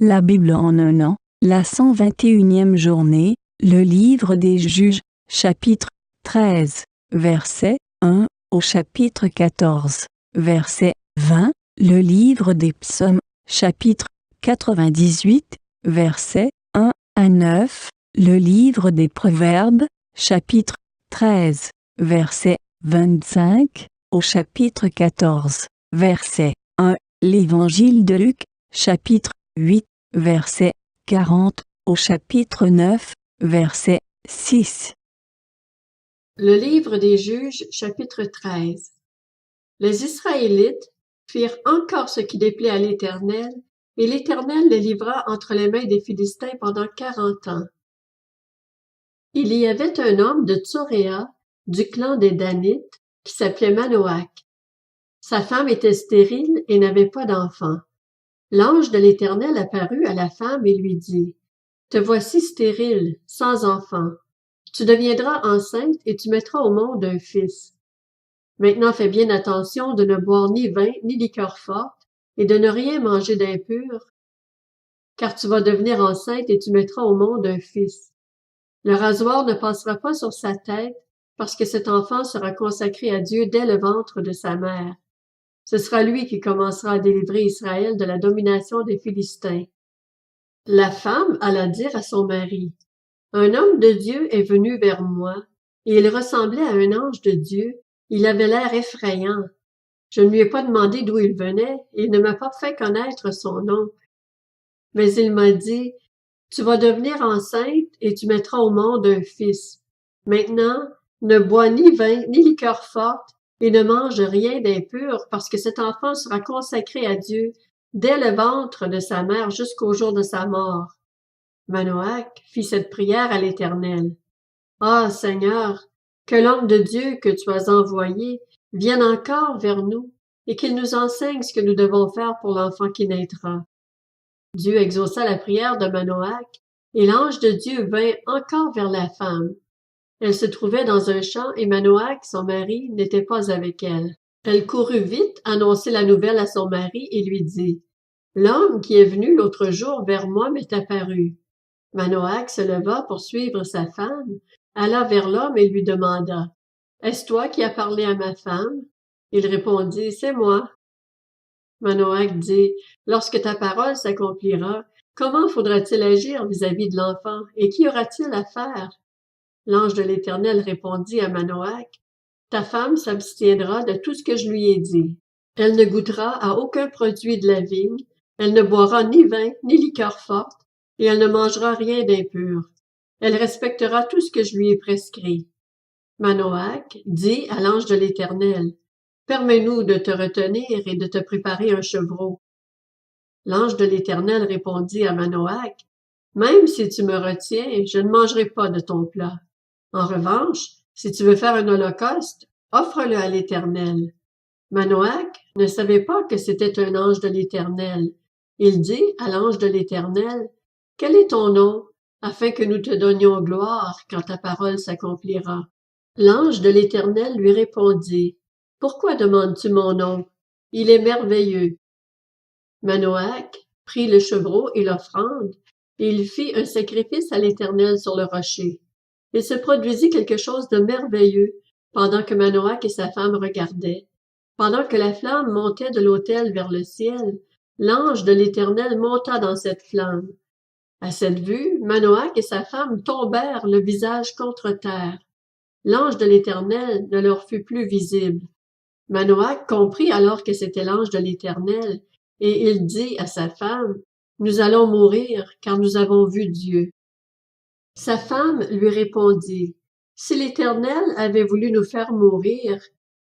La Bible en un an, la 121e journée, le livre des Juges, chapitre 13, verset 1 au chapitre 14, verset 20, le livre des Psaumes, chapitre 98, verset 1 à 9, le livre des Proverbes, chapitre 13, verset 25 au chapitre 14, verset 1, l'évangile de Luc, chapitre 8, verset 40 au chapitre 9, verset 6. Le livre des Juges, chapitre 13. Les Israélites firent encore ce qui déplaît à l'Éternel, et l'Éternel les livra entre les mains des Philistins pendant 40 ans. Il y avait un homme de Tsoréa, du clan des Danites, qui s'appelait Manoach. Sa femme était stérile et n'avait pas d'enfant. L'ange de l'Éternel apparut à la femme et lui dit: « Te voici stérile, sans enfant. Tu deviendras enceinte et tu mettras au monde un fils. Maintenant fais bien attention de ne boire ni vin ni liqueur forte et de ne rien manger d'impur, car tu vas devenir enceinte et tu mettras au monde un fils. Le rasoir ne passera pas sur sa tête, parce que cet enfant sera consacré à Dieu dès le ventre de sa mère. Ce sera lui qui commencera à délivrer Israël de la domination des Philistins. » La femme alla dire à son mari: « Un homme de Dieu est venu vers moi, et il ressemblait à un ange de Dieu. Il avait l'air effrayant. Je ne lui ai pas demandé d'où il venait, et il ne m'a pas fait connaître son nom. Mais il m'a dit: « Tu vas devenir enceinte et tu mettras au monde un fils. Maintenant, ne bois ni vin ni liqueur forte, et ne mange rien d'impur, parce que cet enfant sera consacré à Dieu dès le ventre de sa mère jusqu'au jour de sa mort. » Manoach fit cette prière à l'Éternel. « Ah, Seigneur, que l'homme de Dieu que tu as envoyé vienne encore vers nous, et qu'il nous enseigne ce que nous devons faire pour l'enfant qui naîtra. » Dieu exauça la prière de Manoach, et l'ange de Dieu vint encore vers la femme. Elle se trouvait dans un champ, et Manoach, son mari, n'était pas avec elle. Elle courut vite annoncer la nouvelle à son mari et lui dit: « L'homme qui est venu l'autre jour vers moi m'est apparu. » Manoach se leva pour suivre sa femme, alla vers l'homme et lui demanda: « Est-ce toi qui as parlé à ma femme? » Il répondit: « C'est moi. » Manoach dit: « Lorsque ta parole s'accomplira, comment faudra-t-il agir vis-à-vis de l'enfant, et qu'y aura-t-il à faire? » L'ange de l'Éternel répondit à Manoach: « Ta femme s'abstiendra de tout ce que je lui ai dit. Elle ne goûtera à aucun produit de la vigne, elle ne boira ni vin ni liqueur forte, et elle ne mangera rien d'impur. Elle respectera tout ce que je lui ai prescrit. » Manoach dit à l'ange de l'Éternel: « Permets-nous de te retenir et de te préparer un chevreau. » L'ange de l'Éternel répondit à Manoach: « Même si tu me retiens, je ne mangerai pas de ton plat. En revanche, si tu veux faire un holocauste, offre-le à l'Éternel. » Manoach ne savait pas que c'était un ange de l'Éternel. Il dit à l'ange de l'Éternel: « Quel est ton nom, afin que nous te donnions gloire quand ta parole s'accomplira? » L'ange de l'Éternel lui répondit: « Pourquoi demandes-tu mon nom? Il est merveilleux. » Manoach prit le chevreau et l'offrande, et il fit un sacrifice à l'Éternel sur le rocher. Il se produisit quelque chose de merveilleux pendant que Manoach et sa femme regardaient. Pendant que la flamme montait de l'autel vers le ciel, l'ange de l'Éternel monta dans cette flamme. À cette vue, Manoach et sa femme tombèrent le visage contre terre. L'ange de l'Éternel ne leur fut plus visible. Manoach comprit alors que c'était l'ange de l'Éternel, et il dit à sa femme: « Nous allons mourir, car nous avons vu Dieu. » Sa femme lui répondit: « Si l'Éternel avait voulu nous faire mourir,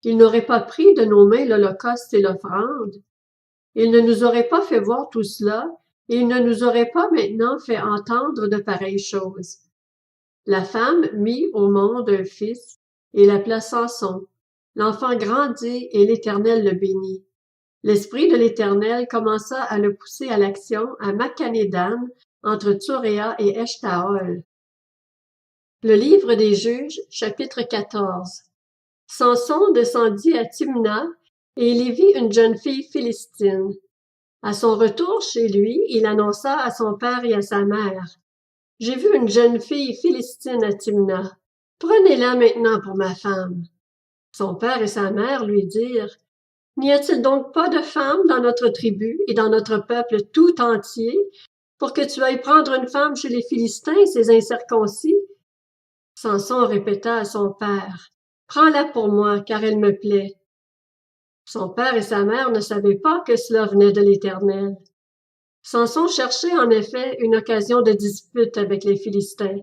il n'aurait pas pris de nos mains l'holocauste et l'offrande. Il ne nous aurait pas fait voir tout cela, et il ne nous aurait pas maintenant fait entendre de pareilles choses. » La femme mit au monde un fils, et l'appela Samson. L'enfant grandit, et l'Éternel le bénit. L'Esprit de l'Éternel commença à le pousser à l'action à Makhanedan, entre Tsoréa et Eshtaol. Le livre des Juges, chapitre 14. Samson descendit à Timna, et il y vit une jeune fille philistine. À son retour chez lui, il annonça à son père et à sa mère: « J'ai vu une jeune fille philistine à Timna. Prenez-la maintenant pour ma femme. » Son père et sa mère lui dirent: « N'y a-t-il donc pas de femme dans notre tribu et dans notre peuple tout entier pour que tu ailles prendre une femme chez les Philistins, ces incirconcis? » Samson répéta à son père: « Prends-la pour moi, car elle me plaît. » Son père et sa mère ne savaient pas que cela venait de l'Éternel. Samson cherchait en effet une occasion de dispute avec les Philistins.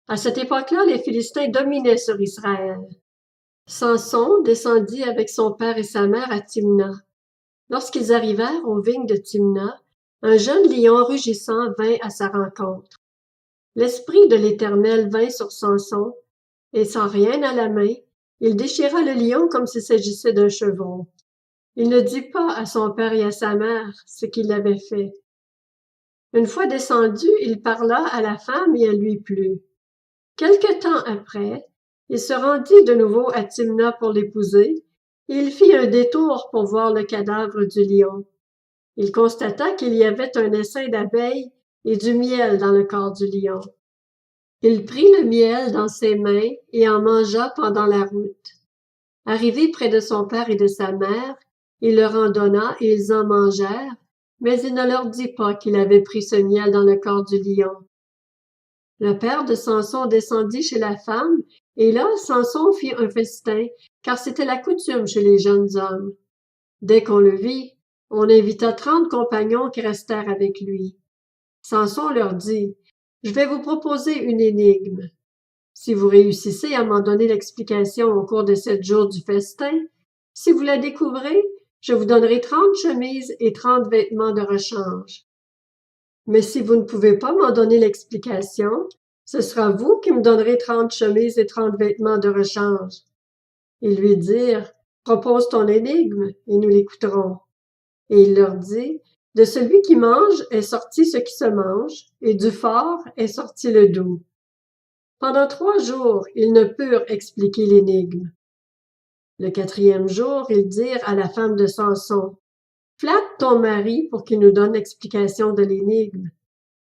À cette époque-là, les Philistins dominaient sur Israël. Samson descendit avec son père et sa mère à Timna. Lorsqu'ils arrivèrent aux vignes de Timna, un jeune lion rugissant vint à sa rencontre. L'Esprit de l'Éternel vint sur Samson, et sans rien à la main, il déchira le lion comme s'il s'agissait d'un chevreau. Il ne dit pas à son père et à sa mère ce qu'il avait fait. Une fois descendu, il parla à la femme et elle lui plut. Quelque temps après, il se rendit de nouveau à Timna pour l'épouser, et il fit un détour pour voir le cadavre du lion. Il constata qu'il y avait un essaim d'abeilles et du miel dans le corps du lion. Il prit le miel dans ses mains et en mangea pendant la route. Arrivé près de son père et de sa mère, il leur en donna et ils en mangèrent, mais il ne leur dit pas qu'il avait pris ce miel dans le corps du lion. Le père de Samson descendit chez la femme, et là Samson fit un festin, car c'était la coutume chez les jeunes hommes. Dès qu'on le vit, on invita 30 compagnons qui restèrent avec lui. Samson leur dit: « Je vais vous proposer une énigme. Si vous réussissez à m'en donner l'explication au cours de 7 jours du festin, si vous la découvrez, je vous donnerai 30 chemises et 30 vêtements de rechange. Mais si vous ne pouvez pas m'en donner l'explication, ce sera vous qui me donnerez 30 chemises et 30 vêtements de rechange. » Ils lui dirent: « Propose ton énigme, et nous l'écouterons. » Et il leur dit: « De celui qui mange est sorti ce qui se mange, et du fort est sorti le doux. » Pendant 3 jours, ils ne purent expliquer l'énigme. Le 4e jour, ils dirent à la femme de Samson: « Flatte ton mari pour qu'il nous donne l'explication de l'énigme.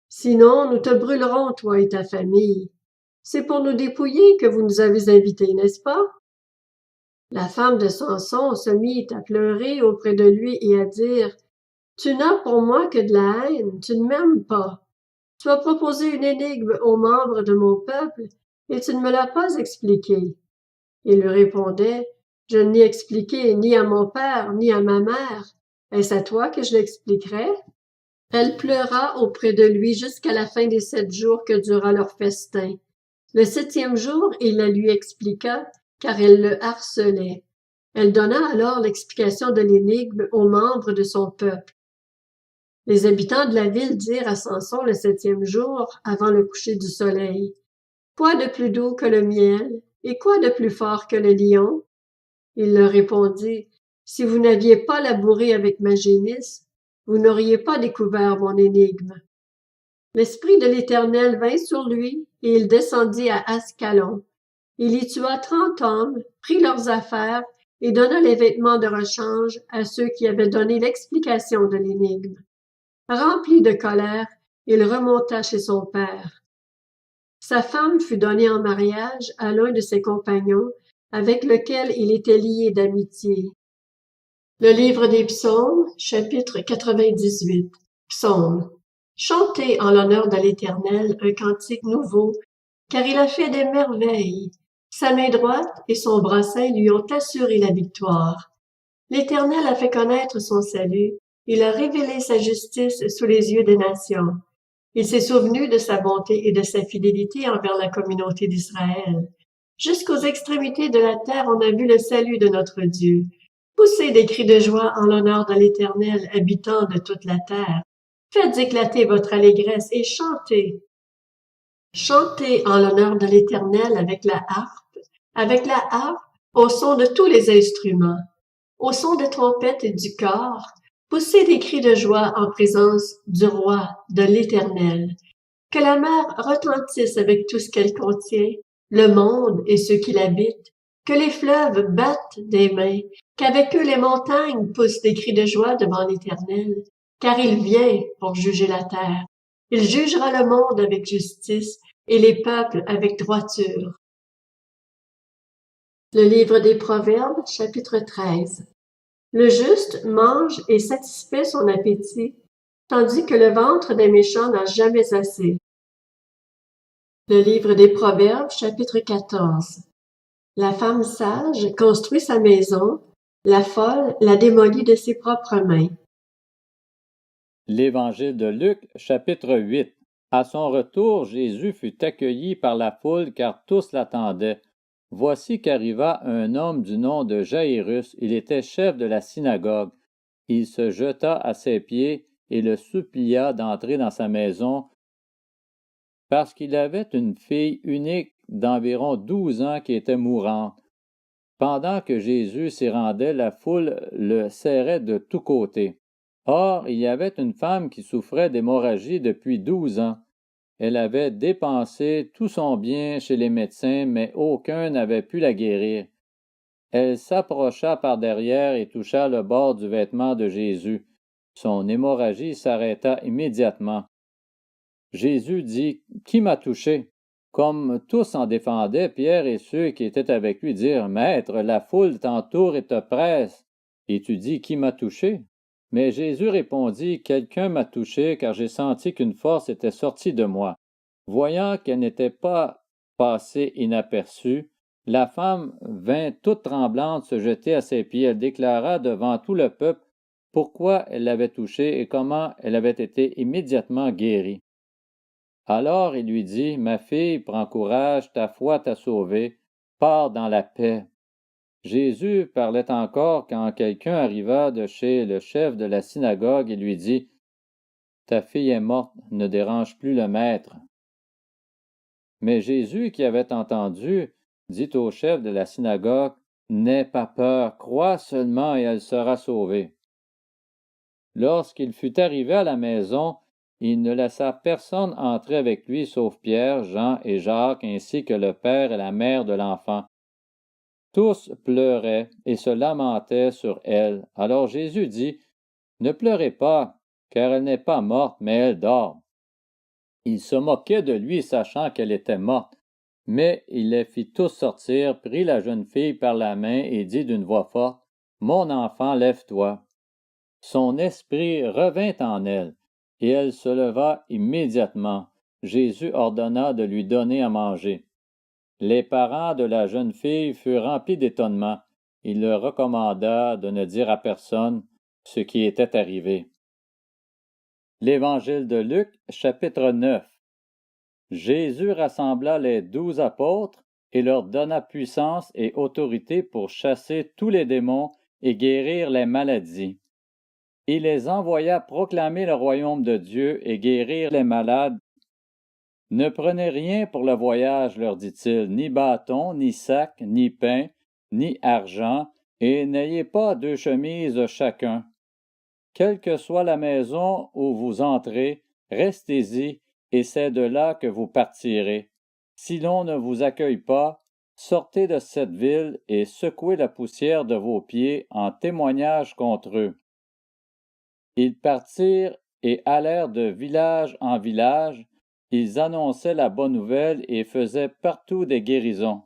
Sinon, nous te brûlerons, toi et ta famille. C'est pour nous dépouiller que vous nous avez invités, n'est-ce pas? » La femme de Samson se mit à pleurer auprès de lui et à dire: « Tu n'as pour moi que de la haine, tu ne m'aimes pas. Tu as proposé une énigme aux membres de mon peuple, et tu ne me l'as pas expliquée. » Il lui répondait: « Je ne l'ai expliqué ni à mon père, ni à ma mère. Est-ce à toi que je l'expliquerai? » Elle pleura auprès de lui jusqu'à la fin des 7 jours que dura leur festin. Le 7e jour, il la lui expliqua, car elle le harcelait. Elle donna alors l'explication de l'énigme aux membres de son peuple. Les habitants de la ville dirent à Samson le 7e jour, avant le coucher du soleil: « Quoi de plus doux que le miel, et quoi de plus fort que le lion? » Il leur répondit: « Si vous n'aviez pas labouré avec ma génisse, vous n'auriez pas découvert mon énigme. » L'Esprit de l'Éternel vint sur lui, et il descendit à Ascalon. Il y tua 30 hommes, prit leurs affaires, et donna les vêtements de rechange à ceux qui avaient donné l'explication de l'énigme. Rempli de colère, il remonta chez son père. Sa femme fut donnée en mariage à l'un de ses compagnons, avec lequel il était lié d'amitié. Le livre des Psaumes, chapitre 98. Psaume. Chantez en l'honneur de l'Éternel un cantique nouveau, car il a fait des merveilles. Sa main droite et son bras saint lui ont assuré la victoire. L'Éternel a fait connaître son salut, il a révélé sa justice sous les yeux des nations. Il s'est souvenu de sa bonté et de sa fidélité envers la communauté d'Israël. Jusqu'aux extrémités de la terre, on a vu le salut de notre Dieu. Poussez des cris de joie en l'honneur de l'Éternel, habitant de toute la terre. Faites éclater votre allégresse et chantez. Chantez en l'honneur de l'Éternel avec la harpe, au son de tous les instruments, au son des trompettes et du cor. Poussez des cris de joie en présence du roi, de l'Éternel. Que la mer retentisse avec tout ce qu'elle contient, le monde et ceux qui l'habitent. Que les fleuves battent des mains, qu'avec eux les montagnes poussent des cris de joie devant l'Éternel. car il vient pour juger la terre. Il jugera le monde avec justice et les peuples avec droiture. Le livre des Proverbes, chapitre 13. Le juste mange et satisfait son appétit, tandis que le ventre des méchants n'a jamais assez. Le livre des Proverbes, chapitre 14. La femme sage construit sa maison, la folle la démolit de ses propres mains. L'Évangile de Luc, chapitre 8. À son retour, Jésus fut accueilli par la foule car tous l'attendaient. Voici qu'arriva un homme du nom de Jaïrus, il était chef de la synagogue. Il se jeta à ses pieds et le supplia d'entrer dans sa maison parce qu'il avait une fille unique d'environ 12 ans qui était mourante. Pendant que Jésus s'y rendait, la foule le serrait de tous côtés. Or, il y avait une femme qui souffrait d'hémorragie depuis 12 ans. Elle avait dépensé tout son bien chez les médecins, mais aucun n'avait pu la guérir. Elle s'approcha par derrière et toucha le bord du vêtement de Jésus. Son hémorragie s'arrêta immédiatement. Jésus dit, « Qui m'a touché? » Comme tous s'en défendaient, Pierre et ceux qui étaient avec lui dirent, « Maître, la foule t'entoure et te presse, et tu dis, qui m'a touché? » Mais Jésus répondit, « Quelqu'un m'a touché, car j'ai senti qu'une force était sortie de moi. » Voyant qu'elle n'était pas passée inaperçue, la femme vint toute tremblante se jeter à ses pieds. Elle déclara devant tout le peuple pourquoi elle l'avait touchée et comment elle avait été immédiatement guérie. Alors il lui dit, « Ma fille, prends courage, ta foi t'a sauvée, pars dans la paix. » Jésus parlait encore quand quelqu'un arriva de chez le chef de la synagogue et lui dit, « Ta fille est morte, ne dérange plus le maître. » Mais Jésus, qui avait entendu, dit au chef de la synagogue, « N'aie pas peur, crois seulement et elle sera sauvée. » Lorsqu'il fut arrivé à la maison, il ne laissa personne entrer avec lui sauf Pierre, Jean et Jacques, ainsi que le père et la mère de l'enfant. Tous pleuraient et se lamentaient sur elle. Alors Jésus dit, « Ne pleurez pas, car elle n'est pas morte, mais elle dort. » Ils se moquaient de lui, sachant qu'elle était morte. Mais il les fit tous sortir, prit la jeune fille par la main et dit d'une voix forte, « Mon enfant, lève-toi. » Son esprit revint en elle, et elle se leva immédiatement. Jésus ordonna de lui donner à manger. Les parents de la jeune fille furent remplis d'étonnement. Il leur recommanda de ne dire à personne ce qui était arrivé. L'Évangile de Luc, chapitre 9. Jésus rassembla les 12 apôtres et leur donna puissance et autorité pour chasser tous les démons et guérir les maladies. Il les envoya proclamer le royaume de Dieu et guérir les malades. « Ne prenez rien pour le voyage, leur dit-il, ni bâton, ni sac, ni pain, ni argent, et n'ayez pas 2 chemises chacun. Quelle que soit la maison où vous entrez, restez-y, et c'est de là que vous partirez. Si l'on ne vous accueille pas, sortez de cette ville et secouez la poussière de vos pieds en témoignage contre eux. » Ils partirent et allèrent de village en village. Ils annonçaient la bonne nouvelle et faisaient partout des guérisons.